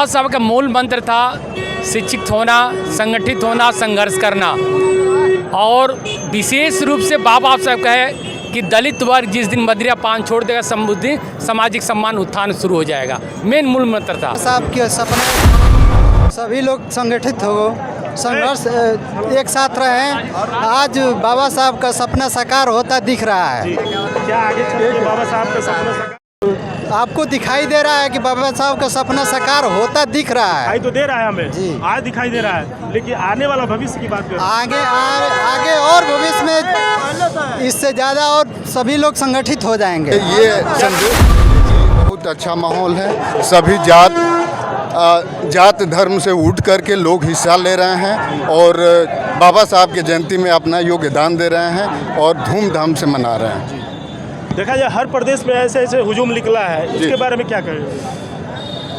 बाबा साहब का मूल मंत्र था शिक्षित होना, संगठित होना, संघर्ष करना। और विशेष रूप से बाबा साहब का है कि दलित वर्ग जिस दिन मदिरा पान छोड़ देगा, समृद्धि, सामाजिक सम्मान, उत्थान शुरू हो जाएगा। मेन मूल मंत्र था साहब के सपने सभी लोग संगठित हो, संघर्ष एक साथ रहें। आज बाबा साहब का सपना साकार होता दिख रहा है। क्या आगे चल के बाबा साहब का सपना साकार आपको दिखाई दे रहा है कि बाबा साहब का सपना साकार होता दिख रहा है। दिखाई तो दे रहा है हमें जी। आज दिखाई दे रहा है, लेकिन आने वाला भविष्य की बात करें आगे और भविष्य में इससे ज़्यादा और सभी लोग संगठित हो जाएंगे। ये संदेश बहुत अच्छा माहौल है। सभी जात धर्म से उठ करके लोग हिस्सा ले रहे हैं और बाबा साहब के जयंती में अपना योगदान दे रहे हैं और धूमधाम से मना रहे हैं। देखा जाए हर प्रदेश में ऐसे ऐसे हुजूम निकला है, इसके बारे में क्या कहें?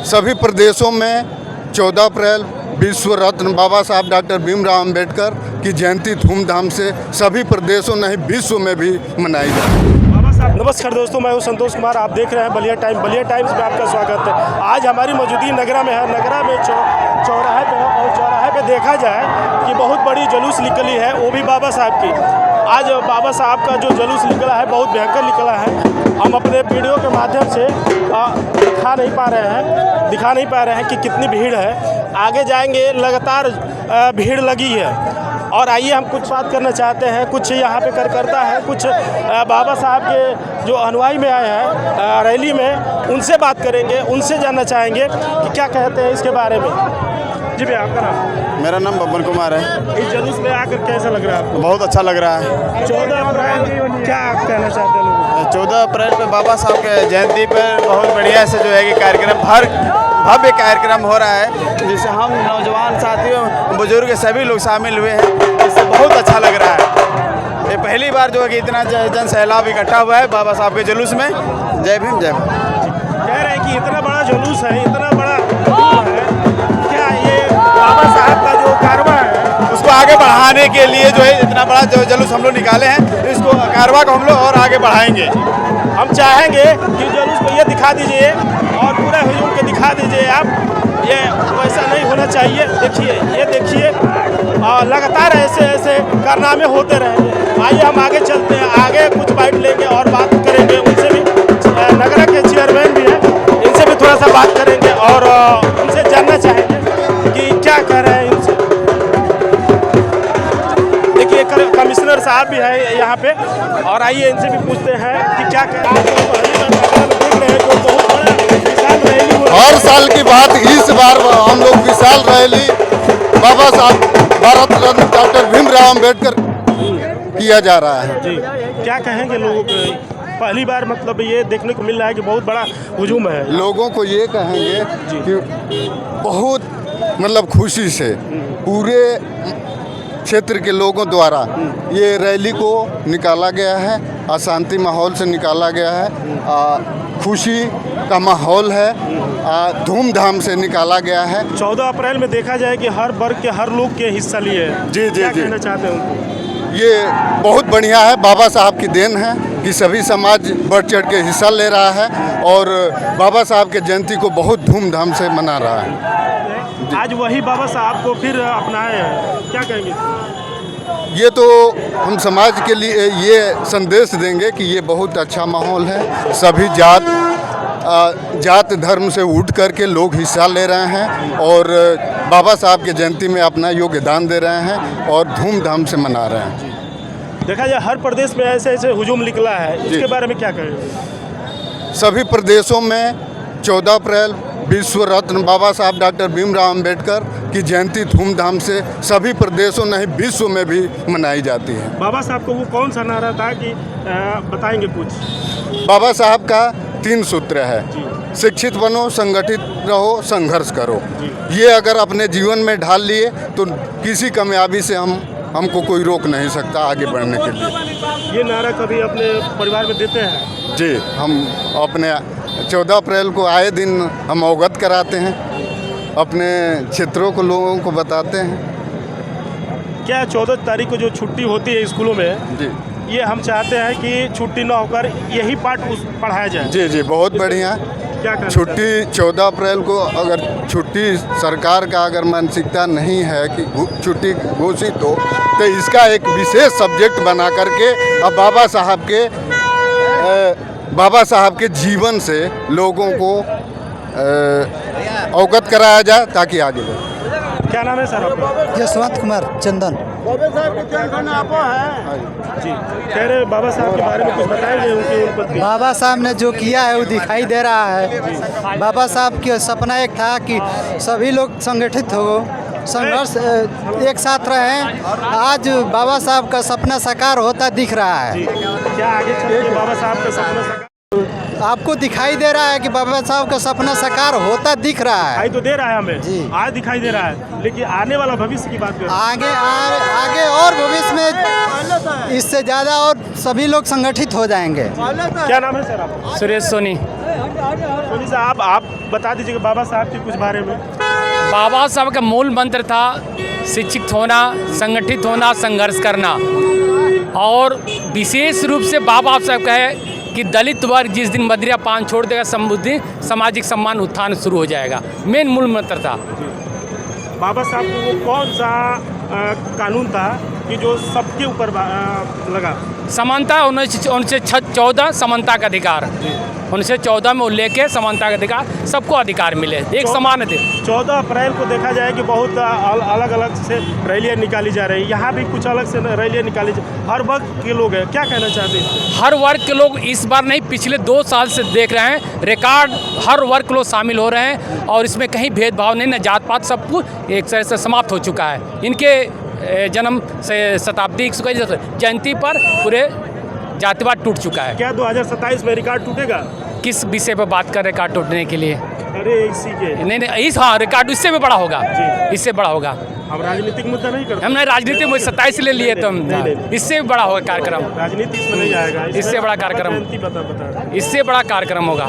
सभी प्रदेशों में 14 अप्रैल विश्व रत्न बाबा साहब डॉक्टर भीमराव अंबेडकर की जयंती धूमधाम से सभी प्रदेशों नहीं विश्व में भी मनाई जाए। नमस्कार दोस्तों, मैं हूं संतोष कुमार। आप देख रहे हैं बलिया टाइम्स में आपका स्वागत है। आज हमारी मौजूदगी नगरा में है। नगरा में चौराहे पे है और चौराहे पे देखा जाए कि बहुत बड़ी जुलूस निकली है, वो भी बाबा साहब की। आज बाबा साहब का जो जुलूस निकला है बहुत भयंकर निकला है। हम अपने वीडियो के माध्यम से दिखा नहीं पा रहे हैं कि कितनी भीड़ है। आगे जाएंगे, लगातार भीड़ लगी है। और आइए हम कुछ बात करना चाहते हैं, कुछ यहाँ पे कार्यकर्ता है, कुछ बाबा साहब के जो अनुयायी में आए हैं रैली में, उनसे बात करेंगे, उनसे जानना चाहेंगे कि क्या कहते हैं इसके बारे में। जी भैया, आपका नाम? मेरा नाम बब्बन कुमार है। इस जुलूस में आकर कैसा लग रहा है आपको? बहुत अच्छा लग रहा है। 14 अप्रैल क्या आप कहना चाहते हैं लोगों को? 14 अप्रैल पे बाबा साहब के जयंती पर बहुत बढ़िया से जो है कि कार्यक्रम, हर भव्य कार्यक्रम हो रहा है, जिससे हम नौजवान साथियों, बुजुर्ग सभी लोग शामिल हुए हैं। इससे बहुत अच्छा लग रहा है। ये पहली बार जो है कि इतना जन सैलाब इकट्ठा हुआ है बाबा साहब के जुलूस में। जय भीम, जय भीम। कह रहे हैं कि इतना बड़ा जुलूस है, इतना बड़ा है, क्या ये बाबा साहब का जो कारवा है उसको आगे बढ़ाने के लिए जो है इतना बड़ा जो जुलूस हम लोग निकाले हैं, इसको कारवा को हम लोग और आगे बढ़ाएंगे। हम चाहेंगे कि जुलूस को ये दिखा दीजिए और पूरे हुजूम के दिखा दीजिए आप। ये वैसा नहीं होना चाहिए। देखिए, ये देखिए, लगातार ऐसे ऐसे कारनामे होते रहेंगे। आइए हम आगे चलते हैं, आगे कुछ बाइट लेंगे और बात करेंगे उनसे भी। नगरा के चेयरमैन भी हैं, इनसे भी थोड़ा सा बात करेंगे और उनसे जानना चाहेंगे कि क्या कह रहे हैं इनसे। देखिए, कमिश्नर साहब भी हैं यहाँ पे, और आइए इनसे भी पूछते हैं कि क्या कह रहे हैं। हर साल की बात, इस बार हम लोग विशाल रैली बाबा साहब भारत रत्न डॉक्टर भीमराव अंबेडकर किया जा रहा है। जी, क्या कहेंगे लोगों को? पहली बार मतलब ये देखने को मिल रहा है कि बहुत बड़ा हुजूम है। लोगों को ये कहेंगे कि बहुत मतलब खुशी से पूरे क्षेत्र के लोगों द्वारा ये रैली को निकाला गया है, अशांति माहौल से निकाला गया है, खुशी का माहौल है, धूमधाम से निकाला गया है। 14 अप्रैल में देखा जाए कि हर वर्ग के हर लोग के हिस्सा लिए हैं। जी जी क्या जी, कहना चाहते हैं उनको? ये बहुत बढ़िया है। बाबा साहब की देन है कि सभी समाज बढ़ चढ़ के हिस्सा ले रहा है और बाबा साहब के जयंती को बहुत धूमधाम से मना रहा है। आज वही बाबा साहब को फिर अपनाए हैं, क्या कहेंगे? ये तो हम समाज के लिए ये संदेश देंगे कि ये बहुत अच्छा माहौल है। सभी जात धर्म से उठ करके लोग हिस्सा ले रहे हैं और बाबा साहब के जयंती में अपना योगदान दे रहे हैं और धूमधाम से मना रहे हैं। देखा जाए हर प्रदेश में ऐसे ऐसे हुजूम निकला है, इसके बारे में क्या कहें? सभी प्रदेशों में 14 अप्रैल विश्व रत्न बाबा साहब डॉक्टर भीमराव अंबेडकर की जयंती धूमधाम से सभी प्रदेशों नहीं विश्व में भी मनाई जाती है। बाबा साहब को वो कौन सा नारा था कि बताएंगे कुछ? बाबा साहब का 3 सूत्र है, शिक्षित बनो, संगठित रहो, संघर्ष करो। ये अगर अपने जीवन में ढाल लिए तो किसी कामयाबी से हमको कोई रोक नहीं सकता आगे बढ़ने के लिए। ये नारा कभी अपने परिवार में देते हैं? जी, हम अपने 14 अप्रैल को आए दिन हम अवगत कराते हैं, अपने क्षेत्रों को लोगों को बताते हैं। क्या 14 तारीख को जो छुट्टी होती है स्कूलों में, जी, ये हम चाहते हैं कि छुट्टी ना होकर यही पाठ पढ़ाया जाए? जी जी, बहुत बढ़िया। क्या कहना छुट्टी 14 अप्रैल को अगर छुट्टी सरकार का अगर मानसिकता नहीं है कि छुट्टी घोषित हो तो इसका एक विशेष सब्जेक्ट बना करके अब बाबा साहब के जीवन से लोगों को अवगत कराया जाए ताकि आगे बढ़े। क्या नाम है सर आपका? यशवंत कुमार चंदन। जी, कह रहे बाबा साहब के बारे में कुछ बताएंगे, उनकी उत्पत्ति? बाबा साहब ने जो किया है वो दिखाई दे रहा है। बाबा साहब का सपना एक था कि सभी लोग संगठित हो, संघर्ष एक साथ रहें। आज बाबा साहब का सपना साकार होता दिख रहा है। क्या आगे चल के बाबा साहब का सपना साकार आपको दिखाई दे रहा है कि बाबा साहब का सपना साकार होता दिख रहा है। दिखाई तो दे रहा है हमें जी। आज दिखाई दे रहा है, लेकिन आने वाला भविष्य की बात करें आगे और भविष्य में इससे ज़्यादा और सभी लोग संगठित हो जाएंगे। क्या नाम है सर आपका? सुरेश सोनी। सोनी साहब आप बता दीजिएगा बाबा साहब के कुछ बारे में। बाबा साहब का मूल मंत्र था शिक्षित होना, संगठित होना, संघर्ष करना। और विशेष रूप से बाबा साहब का है कि दलित वर्ग जिस दिन मदिरा पान छोड़ देगा समृद्धि सामाजिक सम्मान उत्थान शुरू हो जाएगा। मेन मूल मंत्र था। बाबा साहब को वो कौन सा कानून था कि जो सबके ऊपर लगा? समानता 1914 समानता का अधिकार। 1914 में उल्लेख है समानता का अधिकार, सबको अधिकार मिले, एक समान थे। 14 अप्रैल को देखा जाए कि बहुत अलग अलग से रैलियाँ निकाली जा रही है, यहाँ भी कुछ अलग से रैलियाँ निकाली हर वर्ग के लोग हैं, क्या कहना चाहते हैं? हर वर्ग के लोग इस बार नहीं, पिछले 2 साल से देख रहे हैं रिकॉर्ड हर वर्ग के लोग शामिल हो रहे हैं और इसमें कहीं भेदभाव नहीं, न जात पात, सब कुछ एक तरह से समाप्त हो चुका है। इनके जन्म से शताब्दी जयंती पर पूरे जातिवाद टूट चुका है। क्या 2027 में रिकॉर्ड टूटेगा? किस विषय पर बात कर रिकॉर्ड टूटने के लिए? अरे इसी के नहीं, हाँ रिकॉर्ड इससे भी बड़ा होगा, इससे बड़ा होगा। हम राजनीतिक मुद्दा नहीं करते, हमने राजनीति में 27 ले लिए तो इससे भी बड़ा होगा कार्यक्रम। राजनीति इसमें नहीं आएगा, इससे बड़ा कार्यक्रम, बता इससे बड़ा कार्यक्रम होगा।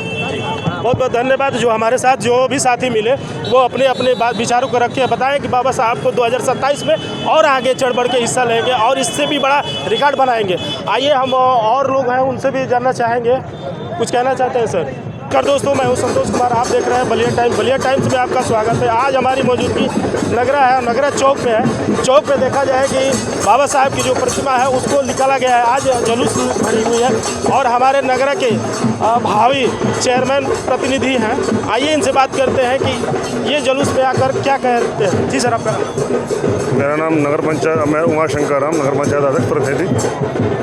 बहुत बहुत धन्यवाद। जो हमारे साथ जो भी साथी मिले वो अपने अपने बात विचारों को रख के बताएं कि बाबा साहब को 2027 में और आगे चढ़ बढ़ के हिस्सा लेंगे और इससे भी बड़ा रिकॉर्ड बनाएंगे। आइए हम और लोग हैं उनसे भी जानना चाहेंगे, कुछ कहना चाहते हैं सर? नमस्कार दोस्तों, मैं हूं संतोष कुमार, आप देख रहे हैं बलिया टाइम्स। बलिया टाइम्स में आपका स्वागत है। आज हमारी मौजूदगी नगरा है, नगरा चौक पे है। चौक पे देखा जाए कि बाबा साहब की जो प्रतिमा है उसको निकाला गया है। आज जुलूस भरी हुई है और हमारे नगरा के भावी चेयरमैन प्रतिनिधि हैं। आइए इनसे बात करते हैं कि ये जुलूस पे आकर क्या कहते हैं। जी सर, आपका? मेरा नाम नगर पंचायत, मैं उमा शंकर राम, नगर पंचायत अध्यक्ष प्रतिनिधि।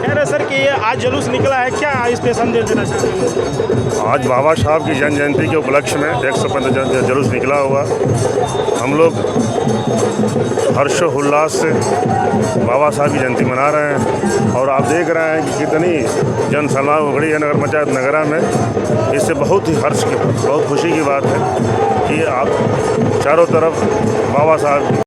कह रहे सर कि ये आज जुलूस निकला है, क्या इस पे संदेश देना चाहते हैं? आज बाबा साहब की जन्म जयंती के उपलक्ष्य में 115 जुलूस निकला हुआ। हम लोग हर्षोल्लास से बाबा साहब की जयंती मना रहे हैं और आप देख रहे हैं कि कितनी जनसभा उभरी है नगर पंचायत नगरा में। इससे बहुत ही हर्ष की, बहुत खुशी की बात है कि आप चारों तरफ बाबा साहब